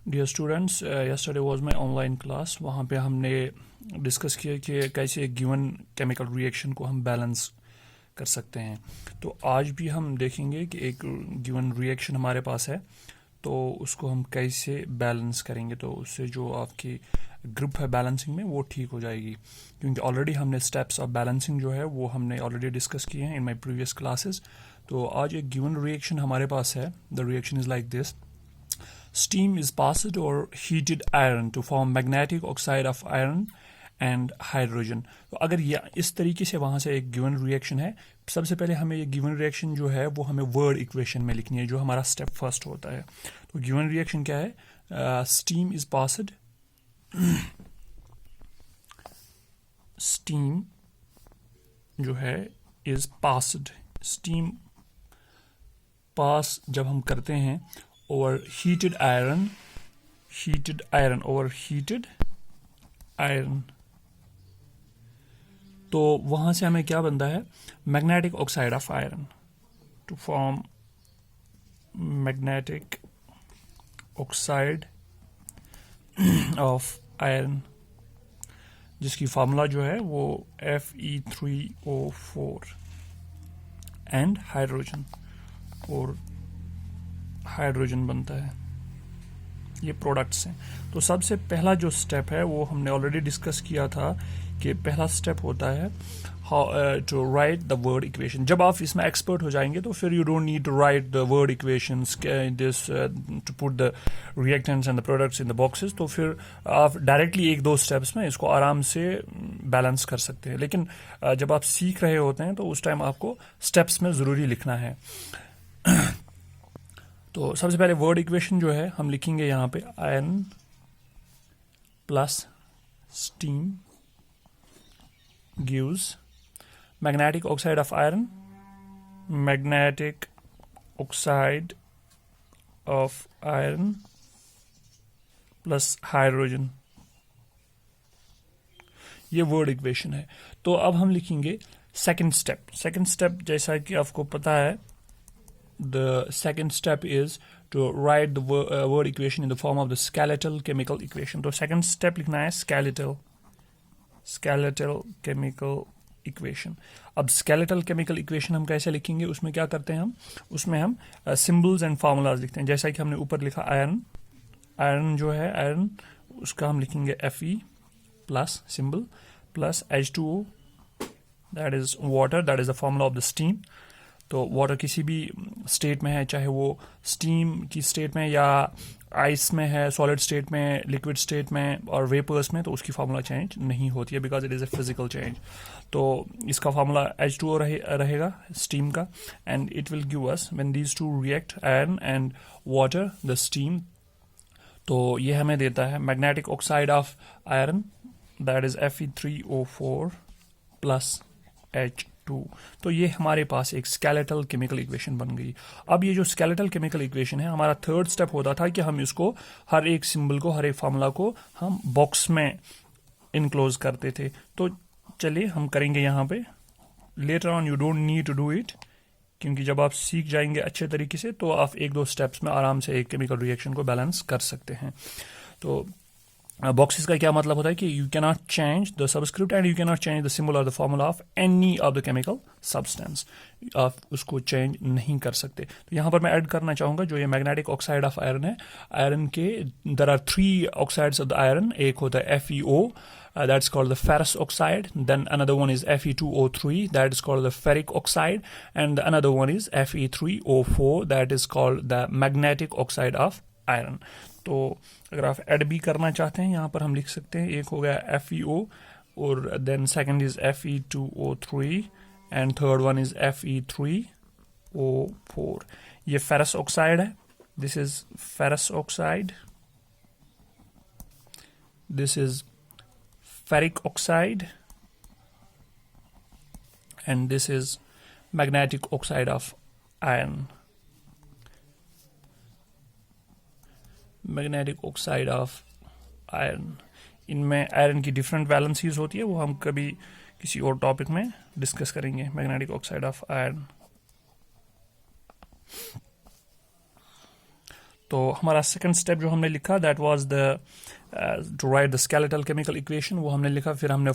Dear students, yesterday was my online class. वहाँ पे हमने डिस्कस किया कि कैसे एक गिवन केमिकल रिएक्शन को हम बैलेंस कर सकते हैं. तो आज भी हम देखेंगे कि एक गिवन रिएक्शन हमारे पास है तो उसको हम कैसे बैलेंस करेंगे. तो उससे जो आपकी ग्रुप है बैलेंसिंग में वो ठीक हो जाएगी, क्योंकि ऑलरेडी हमने स्टेप्स ऑफ बैलेंसिंग जो है वो हमने ऑलरेडी डिस्कस किए हैं इन माय प्रीवियस क्लासेस. तो आज एक गिवन रिएक्शन हमारे पास है. The reaction is like this. Steam is passed over heated iron to form magnetic oxide of iron and hydrogen. तो अगर ये इस तरीके से वहाँ से एक गिवन रिएक्शन है, सबसे पहले हमें ये गिवन रिएक्शन जो है वो हमें वर्ड इक्वेशन में लिखनी है, जो हमारा स्टेप फर्स्ट होता है. तो गिवन रिएक्शन क्या है? स्टीम इज पास्ड, स्टीम जो है इज पास्ड. स्टीम पास जब हम करते हैं over heated iron over heated iron, तो वहां से हमें क्या बनता है? Magnetic oxide of iron to form magnetic oxide of iron, जिसकी फार्मूला जो है वो Fe3O4 एंड हाइड्रोजन, और हाइड्रोजन बनता है. ये प्रोडक्ट्स हैं. तो सबसे पहला जो स्टेप है वो हमने ऑलरेडी डिस्कस किया था कि पहला स्टेप होता है to write the word equation. जब आप इसमें एक्सपर्ट हो जाएंगे तो फिर you don't need to write the word equations this to put the reactants and the products in the boxes. तो फिर आप डायरेक्टली एक दो स्टेप्स में इसको आराम से बैलेंस कर सकते हैं. लेकिन जब आप सीख रहे होते हैं तो उस टाइम आपको स्टेप्स में ज़रूरी लिखना है. तो सबसे पहले वर्ड इक्वेशन जो है हम लिखेंगे यहाँ पे iron plus steam gives magnetic oxide of iron, magnetic oxide of iron plus hydrogen. ये वर्ड इक्वेशन है. तो अब हम लिखेंगे सेकंड स्टेप. सेकंड स्टेप जैसा कि आपको पता है, the second step is to write the word equation in the form of the skeletal chemical equation. तो second step लिखना है skeletal chemical equation. अब skeletal chemical equation हम कैसे लिखेंगे? उसमें क्या करते हैं हम? उसमें हम symbols and formulas लिखते हैं. जैसा कि हमने ऊपर लिखा आयरन जो है आयरन, उसका हम लिखेंगे Fe plus symbol plus H2O, that is water, that is the formula of the steam. तो वाटर किसी भी स्टेट में है, चाहे वो स्टीम की स्टेट में या आइस में है, सॉलिड स्टेट में, लिक्विड स्टेट में और वेपर्स में, तो उसकी फार्मूला चेंज नहीं होती है, because it is a physical change. तो इसका फार्मूला H2O रहेगा स्टीम का, and it will give us when these two react iron and water the steam. तो ये हमें देता है magnetic oxide of iron, that is Fe3O4 plus H2. तो ये हमारे पास एक स्केलेटल केमिकल इक्वेशन बन गई. अब ये जो स्केलेटल केमिकल इक्वेशन है, हमारा थर्ड स्टेप होता था कि हम इसको हर एक सिंबल को, हर एक फार्मूला को हम बॉक्स में इनक्लोज करते थे. तो चलिए हम करेंगे यहाँ पे. Later on you don't need to do it, क्योंकि जब आप सीख जाएंगे अच्छे तरीके से तो आप एक दो स्टेप्स में आराम से एक केमिकल रिएक्शन को बैलेंस कर सकते हैं. तो बॉक्सेस का क्या मतलब होता है कि you can not change the subscript and you can not change the symbol और the formula of any of the chemical substance. आप उसको चेंज नहीं कर सकते. तो यहाँ पर मैं ऐड करना चाहूँगा जो ये मैग्नेटिक ऑक्साइड ऑफ आयरन है. आयरन के there are 3 oxides of the iron. एक होता है FeO, that's called the ferrous oxide. Then another one is Fe2O3, that is called the ferric oxide, and another one is Fe3O4, that is called the magnetic oxide of iron. तो अगर आप add भी करना चाहते हैं यहाँ पर हम लिख सकते हैं. एक हो गया FeO, और then second is Fe2O3 and third one is Fe3O4. ये फेरस ऑक्साइड है. This is ferrous oxide, this is ferric oxide, and this is magnetic oxide of iron. Magnetic oxide of iron. इनमें iron की different valencies होती है, वो हम कभी किसी और टॉपिक में डिस्कस करेंगे. Magnetic oxide of iron. तो हमारा सेकंड स्टेप जो हमने लिखा that was the two write the skeletal chemical equation, वो हमने लिखा। फिर हमने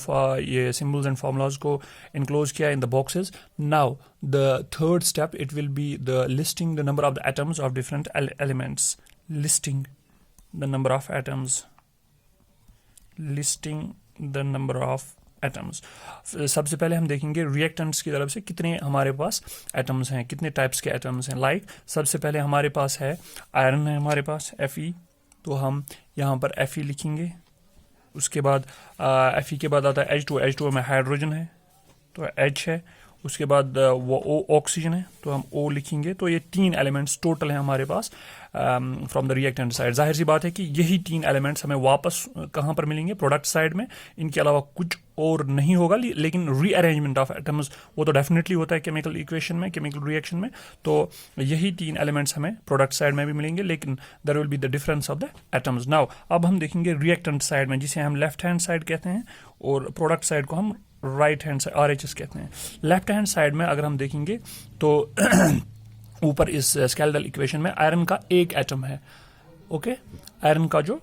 ये सिंबल्स एंड फार्मूलाज को इनक्लोज किया इन the boxes. Now the third step it will be the listing the number of the atoms of different elements, listing the number of atoms, listing the number of atoms. सबसे पहले हम देखेंगे reactants की तरफ से कितने हमारे पास एटम्स हैं, कितने टाइप्स के एटम्स हैं। लाइक सबसे पहले हमारे पास है आयरन है हमारे पास Fe, तो हम यहाँ पर Fe लिखेंगे। उसके बाद Fe के बाद आता है H2, H2 में हाइड्रोजन है तो H है। उसके बाद वो ऑक्सीजन है तो हम O लिखेंगे। तो ये 3 एलिमेंट्स टोटल हैं हमारे पास फ्रॉम द रिएक्टेंट साइड। जाहिर सी बात है कि यही 3 एलिमेंट्स हमें वापस कहाँ पर मिलेंगे, प्रोडक्ट साइड में। इनके अलावा कुछ और नहीं होगा, लेकिन रीअरेंजमेंट ऑफ एटम्स वो तो डेफिनेटली होता है केमिकल इक्वेशन में, केमिकल रिएक्शन में। तो यही 3 एलिमेंट्स हमें प्रोडक्ट साइड में भी मिलेंगे, लेकिन there will be the difference of the atoms. Now अब हम देखेंगे रिएक्टेंट साइड में, जिसे हम लेफ्ट हैंड साइड कहते हैं, और प्रोडक्ट साइड को हम राइट हैंड साइड RHS कहते हैं। लेफ्ट हैंड साइड में अगर हम देखेंगे तो ऊपर इस स्केलेटल इक्वेशन में आयरन का एक एटम है। ओके, आयरन का जो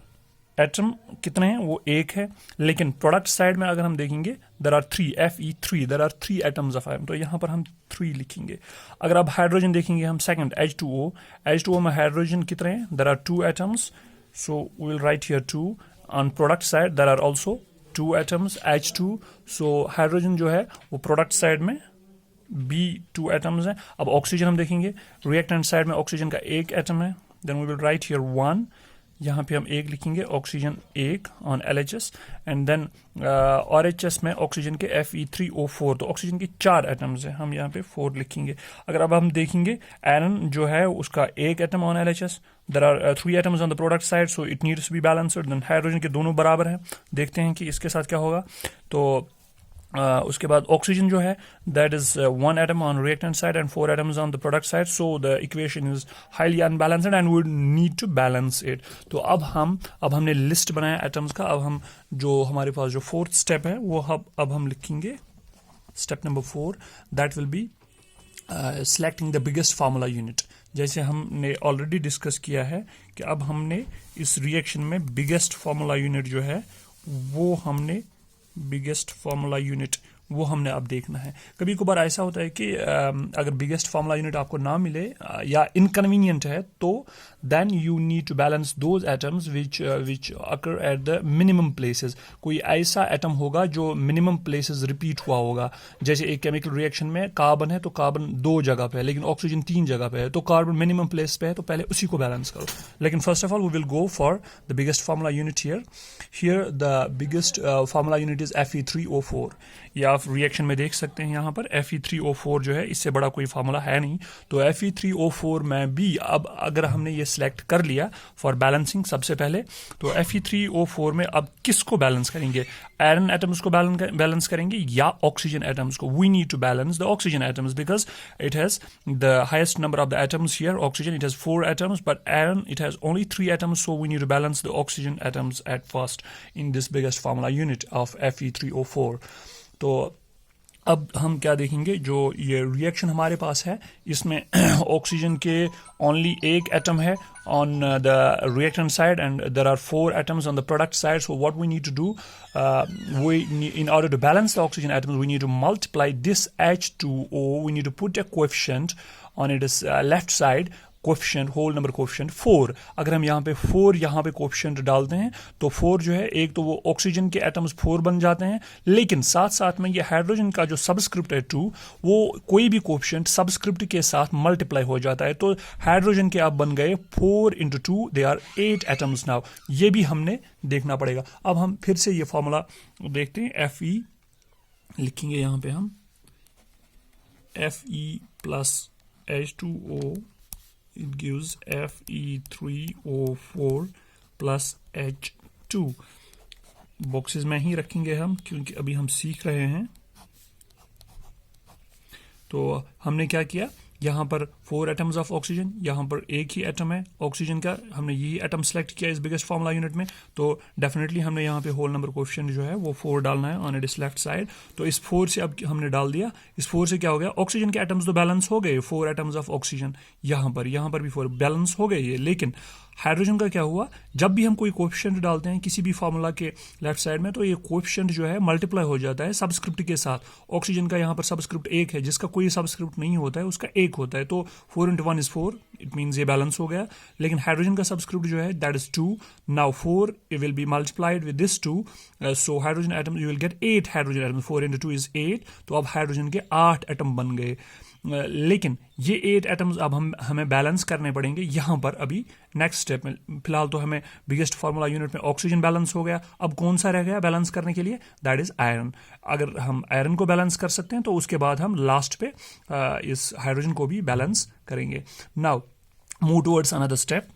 एटम कितने हैं वो एक है, लेकिन प्रोडक्ट साइड में अगर हम देखेंगे there are 3 Fe3, there are 3 atoms of iron, तो यहाँ पर हम 3 लिखेंगे। अगर आप हाइड्रोजन देखेंगे हम सेकंड H2O में हाइड्रोजन कितने हैं, there are 2 atoms, so we will write here 2। On product side there are also 2 atoms H2, सो हाइड्रोजन जो है वो प्रोडक्ट साइड में भी 2 एटम्स हैं। अब ऑक्सीजन हम देखेंगे, रिएक्टेंट साइड में ऑक्सीजन का एक एटम है, then we will write here 1, यहाँ पे हम एक लिखेंगे, ऑक्सीजन एक on LHS, and then RHS में ऑक्सीजन के Fe3O4, तो ऑक्सीजन की 4 एटम्स हैं, हम यहाँ पे 4 लिखेंगे। अगर अब हम देखेंगे आयरन जो है उसका एक atom on LHS, there are 3 atoms on the product side, so it needs to be balanced. Then hydrogen के दोनों बराबर हैं, देखते हैं कि इसके साथ क्या होगा। तो उसके बाद ऑक्सीजन जो है that is 1 atom on reactant side and 4 atoms on the product side, so the equation is highly unbalanced and we need to balance it. तो अब हमने लिस्ट बनाया एटम्स का। अब हम जो हमारे पास जो 4th स्टेप है वो अब हम लिखेंगे step number 4, that will be selecting the biggest formula unit. जैसे हमने ऑलरेडी डिस्कस किया है कि अब हमने इस रिएक्शन में बिगेस्ट फार्मूला यूनिट जो है वो हमने बिगेस्ट फार्मूला यूनिट वो हमने अब देखना है। कभी कभार ऐसा होता है कि अगर बिगेस्ट फार्मूला यूनिट आपको ना मिले या इनकन्वीनियंट है, तो then you need to balance those atoms which occur at the minimum places. कोई ऐसा एटम होगा जो मिनिमम प्लेसेस रिपीट हुआ होगा। जैसे एक केमिकल रिएक्शन में कार्बन है तो कार्बन 2 जगह पे है, लेकिन ऑक्सीजन 3 जगह पे है, तो कार्बन मिनिमम प्लेस पे है, तो पहले उसी को बैलेंस करो। लेकिन first of all we will go for the biggest formula unit here the biggest formula unit is Fe3O4। या आप रिएक्शन में देख सकते हैं यहाँ पर Fe3O4 जो है, इससे बड़ा कोई फार्मूला है नहीं। तो Fe3O4 में भी अब अगर हमने ये सिलेक्ट कर लिया फॉर बैलेंसिंग सबसे पहले, तो Fe3O4 में अब किसको बैलेंस करेंगे, आयरन एटम्स को बैलेंस करेंगे या ऑक्सीजन एटम्स को। We need to balance the oxygen atoms because it has the highest number of the atoms here. Oxygen it has 4 atoms but iron it has only 3 atoms, so we need to balance the oxygen atoms at first in this biggest formula unit of Fe3O4। तो अब हम क्या देखेंगे, जो ये reaction हमारे पास है इसमें ऑक्सीजन के ओनली एक एटम है on the reactant side and there are 4 atoms on the product side. So what we need to do, in order to balance the oxygen atoms, we need to multiply this H2O. We need to put a coefficient on its left side, coefficient, whole number coefficient 4। अगर हम यहाँ पे 4 यहाँ पे coefficient डालते हैं तो 4 जो है, एक तो वो ऑक्सीजन के एटम्स 4 बन जाते हैं, लेकिन साथ साथ में ये हाइड्रोजन का जो सबस्क्रिप्ट है 2, वो कोई भी कोफिशिएंट सबस्क्रिप्ट के साथ मल्टीप्लाई हो जाता है। तो हाइड्रोजन के अब बन गए 4 × 2 दे आर 8 एटम्स नाउ। ये भी हमने देखना पड़ेगा। अब हम फिर से ये फॉर्मूला देखते हैं। Fe लिखेंगे यहाँ पे हम Fe plus H2O, it gives Fe3O4 plus H2। Boxes में ही रखेंगे हम क्योंकि अभी हम सीख रहे हैं। तो हमने क्या किया, यहाँ पर 4 एटम्स ऑफ ऑक्सीजन, यहाँ पर एक ही एटम है ऑक्सीजन का, हमने यही एटम सेलेक्ट किया इस बिगेस्ट फार्मूला यूनिट में। तो डेफिनेटली हमने यहाँ पे होल नंबर कोफिशिएंट जो है वो 4 डालना है ऑन इट्स लेफ्ट साइड। तो इस 4 से अब हमने डाल दिया। इस 4 से क्या हो गया, ऑक्सीजन के एटम्स तो बैलेंस हो गए, 4 एटम्स ऑफ ऑक्सीजन यहाँ पर भी 4 बैलेंस हो गए ये, लेकिन हाइड्रोजन का क्या हुआ, जब भी हम कोई कोएफिशिएंट डालते हैं किसी भी फार्मूला के लेफ्ट साइड में, तो ये कोएफिशिएंट जो है मल्टीप्लाई हो जाता है सबस्क्रिप्ट के साथ। ऑक्सीजन का यहाँ पर सबस्क्रिप्ट 1 है, जिसका कोई सबस्क्रिप्ट नहीं होता है उसका 1 होता है, तो 4 × 1 = 4, इट मीन्स ये बैलेंस हो गया। लेकिन हाइड्रोजन का सबस्क्रिप्ट जो है that is 2, now 4 it will be multiplied with this 2, so hydrogen atom you will get 8 hydrogen atoms, 4 × 2 = 8, तो अब हाइड्रोजन के 8 एटम बन गए। लेकिन ये 8 एटम्स अब हमें बैलेंस करने पड़ेंगे यहाँ पर अभी नेक्स्ट स्टेप में। फिलहाल तो हमें बिगेस्ट फार्मूला यूनिट में ऑक्सीजन बैलेंस हो गया, अब कौन सा रह गया बैलेंस करने के लिए, दैट इज आयरन। अगर हम आयरन को बैलेंस कर सकते हैं तो उसके बाद हम लास्ट पे इस हाइड्रोजन को भी बैलेंस करेंगे। Now move towards another step,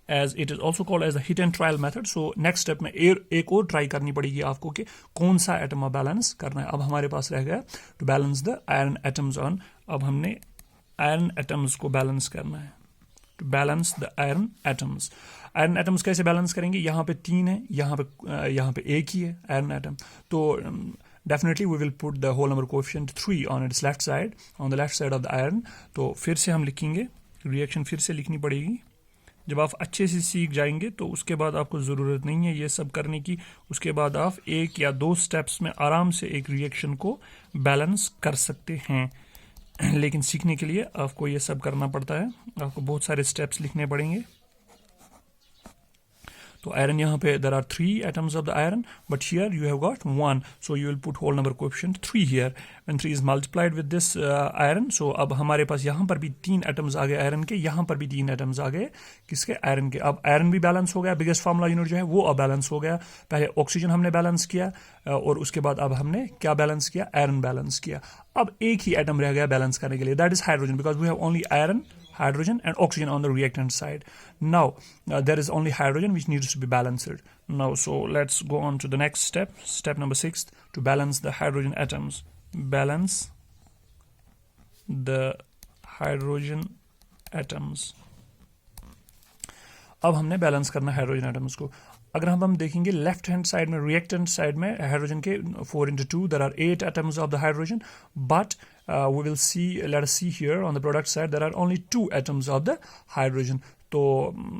as it is also called as the hit and trial method. So next step में एक और ट्राई करनी पड़ेगी आपको कि कौन सा एटम बैलेंस करना है। अब हमारे पास रह गया to balance the iron atoms on, अब हमने आयरन एटम्स को बैलेंस करना है, to balance the iron atoms. Iron atoms कैसे बैलेंस करेंगे, यहाँ पे 3 है, यहाँ पे 1 ही है आयरन एटम, तो definitely we will put the whole number coefficient 3 on its left side, on the left side of the iron। तो फिर से हम लिखेंगे, रिएक्शन फिर से लिखनी पड़ेगी। जब आप अच्छे से सीख जाएंगे तो उसके बाद आपको ज़रूरत नहीं है ये सब करने की, उसके बाद आप 1 या 2 स्टेप्स में आराम से एक रिएक्शन को बैलेंस कर सकते हैं। लेकिन सीखने के लिए आपको ये सब करना पड़ता है, आपको बहुत सारे स्टेप्स लिखने पड़ेंगे। तो आयरन यहाँ पे there are 3 atoms of the iron, but here you have got 1, so you will put whole number coefficient 3 here, when 3 is multiplied with this iron, so अब हमारे पास यहाँ पर भी 3 atoms आ गए आयरन के, यहाँ पर भी 3 atoms आ गए किसके, आयरन के। अब आयरन भी बैलेंस हो गया, बिगेस्ट फार्मूला यूनिट जो है वो अब बैलेंस हो गया। पहले ऑक्सीजन हमने बैलेंस किया और उसके बाद अब हमने क्या बैलेंस किया, आयरन बैलेंस किया। अब एक ही एटम रह गया बैलेंस करने के लिए, that is hydrogen, because we have only iron, hydrogen and oxygen on the reactant side. Now there is only hydrogen which needs to be balanced now, so let's go on to the next step, step number 6, to balance the hydrogen atoms, balance the hydrogen atoms। अब हमने balance करना hydrogen atoms को। अगर हम देखेंगे left hand side में, reactant side में hydrogen के 4 × 2 there are 8 atoms of the hydrogen, but we will see, let us see here on the product side there are only 2 atoms of the hydrogen। तो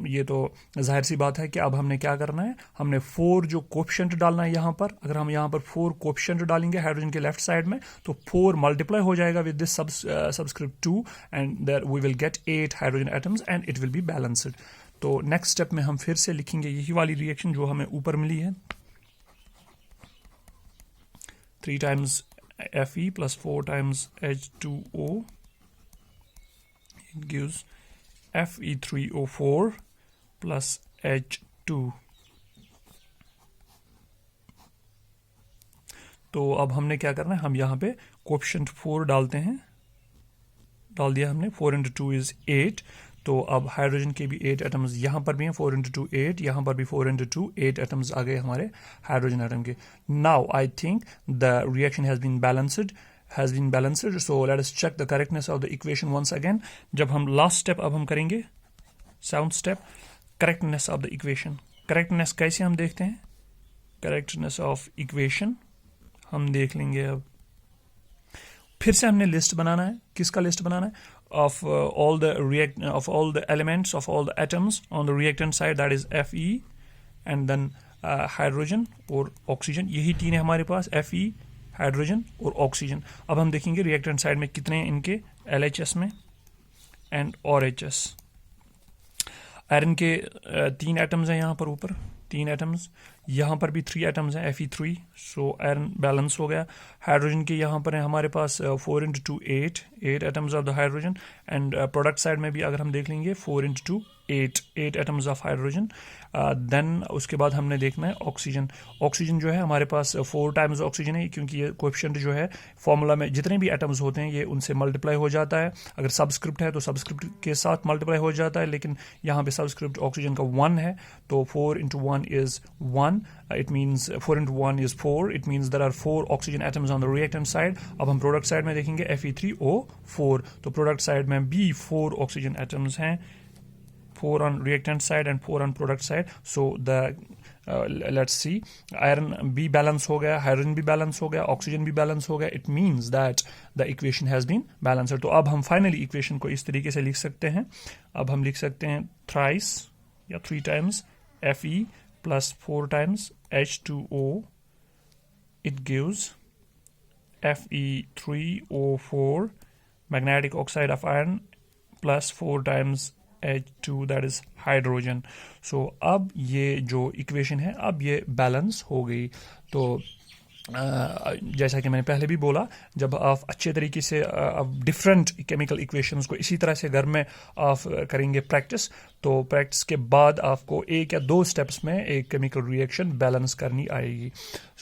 ये तो जाहिर सी बात है कि अब हमने क्या करना है, हमने 4 जो कोएफिशिएंट डालना है यहाँ पर। अगर हम यहाँ पर 4 कोएफिशिएंट डालेंगे हाइड्रोजन के लेफ्ट साइड में तो 4 मल्टीप्लाई हो जाएगा with this subscript 2 and there we will get 8 hydrogen atoms and it will be balanced. तो नेक्स्ट स्टेप में हम फिर से लिखेंगे यही वाली रिएक्शन जो हमें ऊपर मिली है, 3 times Fe plus 4 times H2O, it gives Fe3O4 plus H2। तो अब हमने क्या करना है, हम यहाँ पे कोएफिशिएंट 4 डालते हैं, डाल दिया हमने, 4 × 2 = 8। तो अब हाइड्रोजन के भी 8 एटम्स यहाँ पर भी हैं, 4 × 2 8, यहाँ पर भी 4 × 2 8 एटम्स आ गए हमारे हाइड्रोजन एटम के। Now I think the reaction has been balanced, so let us check the correctness of the equation once again. जब हम लास्ट स्टेप अब हम करेंगे, 7th step, correctness of the equation. Correctness कैसे हम देखते हैं, करेक्टनेस ऑफ इक्वेशन हम देख लेंगे। अब फिर से हमने लिस्ट बनाना है, किसका लिस्ट बनाना है, of all the elements of all the atoms on the reactant side, that is Fe and then hydrogen और oxygen, यही 3 है हमारे पास, Fe, हाइड्रोजन और ऑक्सीजन। अब हम देखेंगे रिएक्टेंट साइड में कितने हैं इनके, LHS में एंड ORHS। आयरन के 3 एटम्स हैं यहाँ पर ऊपर, 3 एटम्स, यहाँ पर भी 3 एटम्स हैं, Fe3, सो आयरन बैलेंस हो गया। हाइड्रोजन के यहाँ पर है हमारे पास 4 × 2 8 atoms of the hydrogen and product side में भी अगर हम देख लेंगे 4 × 2 8 एटम्स ऑफ हाइड्रोजन। देन उसके बाद हमने देखना है ऑक्सीजन। ऑक्सीजन जो है हमारे पास 4 टाइम्स ऑक्सीजन है, क्योंकि ये कोएफिशिएंट जो है फॉर्मूला में जितने भी एटम्स होते हैं ये उनसे मल्टीप्लाई हो जाता है। अगर सबस्क्रिप्ट है तो सबस्क्रिप्ट के साथ मल्टीप्लाई हो जाता है, लेकिन यहाँ पे सबस्क्रिप्ट ऑक्सीजन का 1 है, तो 4 × 1 = 1, it means 4 × 1 = 4, it means there are 4 oxygen atoms on the reactant side। अब हम प्रोडक्ट साइड में देखेंगे Fe3O4, तो प्रोडक्ट साइड में भी 4 ऑक्सीजन एटम्स हैं, 4 on reactant side and 4 on product side। so the let's see, iron भी balance हो गया, hydrogen भी balance हो गया, oxygen भी balance हो गया, it means that the equation has been balanced। तो अब हम finally equation को इस तरीके से लिख सकते हैं। अब हम लिख सकते हैं thrice या 3 times Fe plus 4 times H2O, it gives Fe3O4 magnetic oxide of iron plus 4 times H2, that is hydrogen. So अब ये जो इक्वेशन है अब ये बैलेंस हो गई. तो जैसा कि मैंने पहले भी बोला, जब आप अच्छे तरीके से डिफरेंट केमिकल इक्वेशंस को इसी तरह से घर में आप करेंगे प्रैक्टिस, तो प्रैक्टिस के बाद आपको 1 या 2 स्टेप्स में एक केमिकल रिएक्शन बैलेंस करनी आएगी.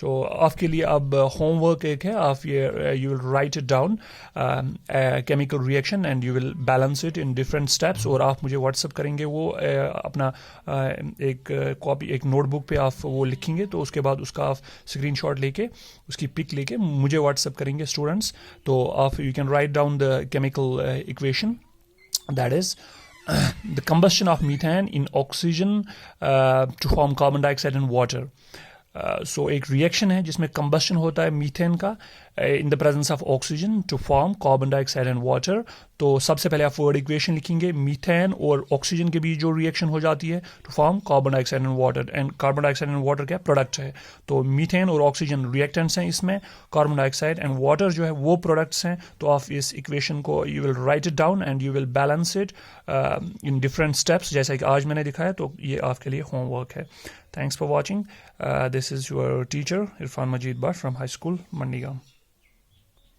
सो आपके लिए अब होमवर्क एक है, आप ये you will write it down chemical reaction and you will balance it in different steps, और आप मुझे व्हाट्सअप करेंगे वो अपना एक कॉपी, एक नोटबुक पे आप वो लिखेंगे, तो उसके बाद उसका आप स्क्रीनशॉट लेके उसकी पिक लेके मुझे व्हाट्सअप करेंगे स्टूडेंट्स. तो आप you can write down the chemical equation, that is the combustion of methane in oxygen to form carbon dioxide and water. So एक रिएक्शन है जिसमें कंबस्शन होता है मीथेन का in the presence of oxygen to form carbon dioxide and water. तो सबसे पहले आप वर्ड इक्वेशन लिखेंगे, मीथेन और ऑक्सीजन के बीच जो रिएक्शन हो जाती है to form carbon dioxide and water, and carbon dioxide and water क्या प्रोडक्ट है. तो मीथेन और ऑक्सीजन रिएक्टेंट्स हैं इसमें, कार्बन डाइऑक्साइड एंड वाटर जो है वो प्रोडक्ट्स हैं. तो आप इस इक्वेशन को you will write it down and you will balance it in different steps, जैसा कि आज मैंने दिखाया. तो ये आपके लिए होमवर्क है. Thanks for watching. This is your teacher Irfan Majid Bhatt from High School, Mandigaon.